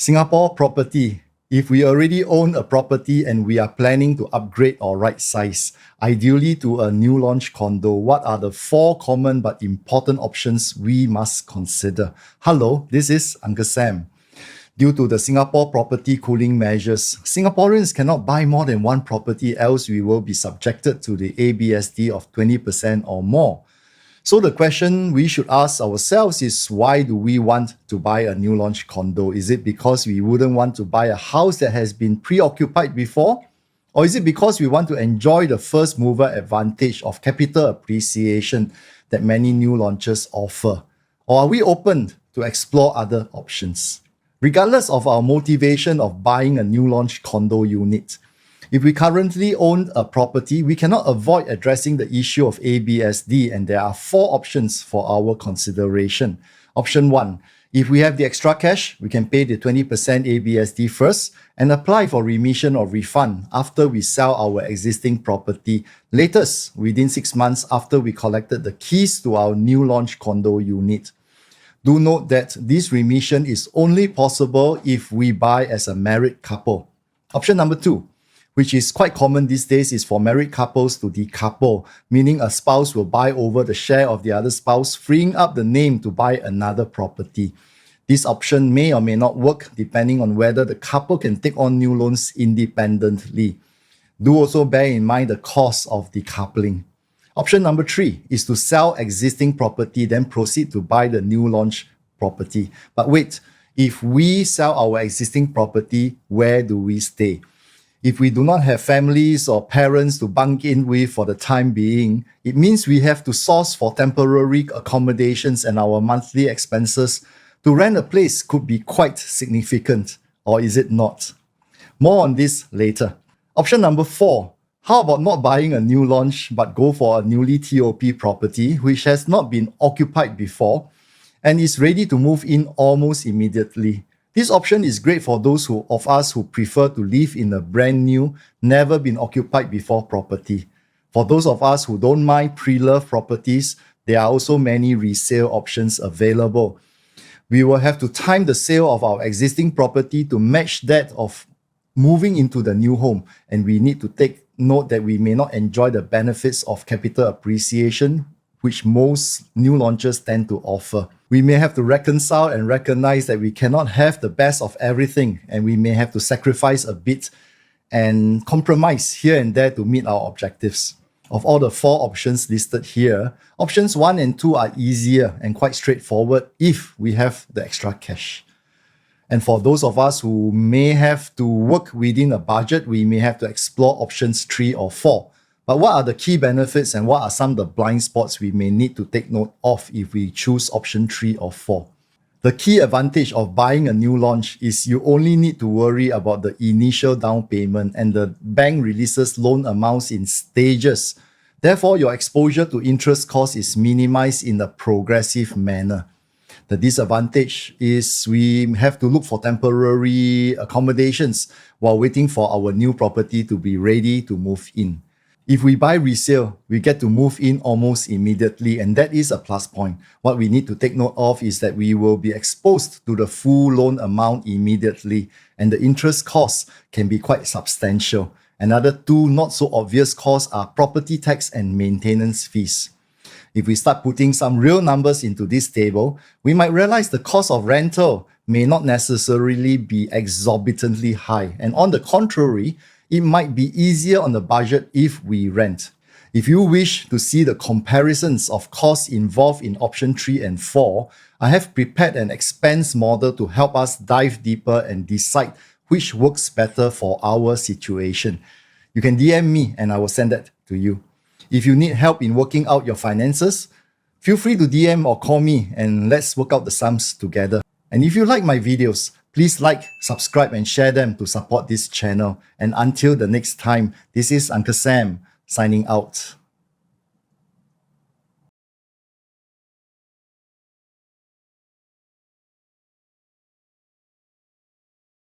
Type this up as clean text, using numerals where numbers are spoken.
Singapore property. If we already own a property and we are planning to upgrade or right size, ideally to a new launch condo, what are the 4 common but important options we must consider? Hello, this is Uncle Sam. Due to the Singapore property cooling measures, Singaporeans cannot buy more than one property, else we will be subjected to the ABSD of 20% or more. So the question we should ask ourselves is, why do we want to buy a new launch condo? Is it because we wouldn't want to buy a house that has been preoccupied before? Or is it because we want to enjoy the first mover advantage of capital appreciation that many new launches offer? Or are we open to explore other options? Regardless of our motivation of buying a new launch condo unit, if we currently own a property, we cannot avoid addressing the issue of ABSD, and there are 4 options for our consideration. Option 1, if we have the extra cash, we can pay the 20% ABSD first and apply for remission or refund after we sell our existing property, latest within 6 months after we collected the keys to our new launch condo unit. Do note that this remission is only possible if we buy as a married couple. Option number 2, which is quite common these days, is for married couples to decouple, meaning a spouse will buy over the share of the other spouse, freeing up the name to buy another property. This option may or may not work depending on whether the couple can take on new loans independently. Do also bear in mind the cost of decoupling. Option number 3 is to sell existing property, then proceed to buy the new launch property. But wait, if we sell our existing property, where do we stay? If we do not have families or parents to bunk in with for the time being, it means we have to source for temporary accommodations, and our monthly expenses to rent a place could be quite significant, or is it not? More on this later. Option number 4, how about not buying a new launch but go for a newly TOP property which has not been occupied before and is ready to move in almost immediately? This option is great for those of us who prefer to live in a brand new, never been occupied before property. For those of us who don't mind pre-loved properties, there are also many resale options available. We will have to time the sale of our existing property to match that of moving into the new home, and we need to take note that we may not enjoy the benefits of capital appreciation, which most new launches tend to offer. We may have to reconcile and recognize that we cannot have the best of everything, and we may have to sacrifice a bit and compromise here and there to meet our objectives. Of all the 4 options listed here, options 1 and 2 are easier and quite straightforward if we have the extra cash. And for those of us who may have to work within a budget, we may have to explore options 3 or 4. But what are the key benefits and what are some of the blind spots we may need to take note of if we choose option 3 or 4? The key advantage of buying a new launch is you only need to worry about the initial down payment, and the bank releases loan amounts in stages. Therefore, your exposure to interest costs is minimized in a progressive manner. The disadvantage is we have to look for temporary accommodations while waiting for our new property to be ready to move in. If we buy resale, we get to move in almost immediately, and that is a plus point. What we need to take note of is that we will be exposed to the full loan amount immediately, and the interest costs can be quite substantial. Another 2 not so obvious costs are property tax and maintenance fees. If we start putting some real numbers into this table, we might realize the cost of rental may not necessarily be exorbitantly high, and on the contrary, it might be easier on the budget if we rent. If you wish to see the comparisons of costs involved in option 3 and 4, I have prepared an expense model to help us dive deeper and decide which works better for our situation. You can DM me and I will send that to you. If you need help in working out your finances, feel free to DM or call me and let's work out the sums together. And if you like my videos, please like, subscribe and share them to support this channel. And until the next time, this is Uncle Sam signing out.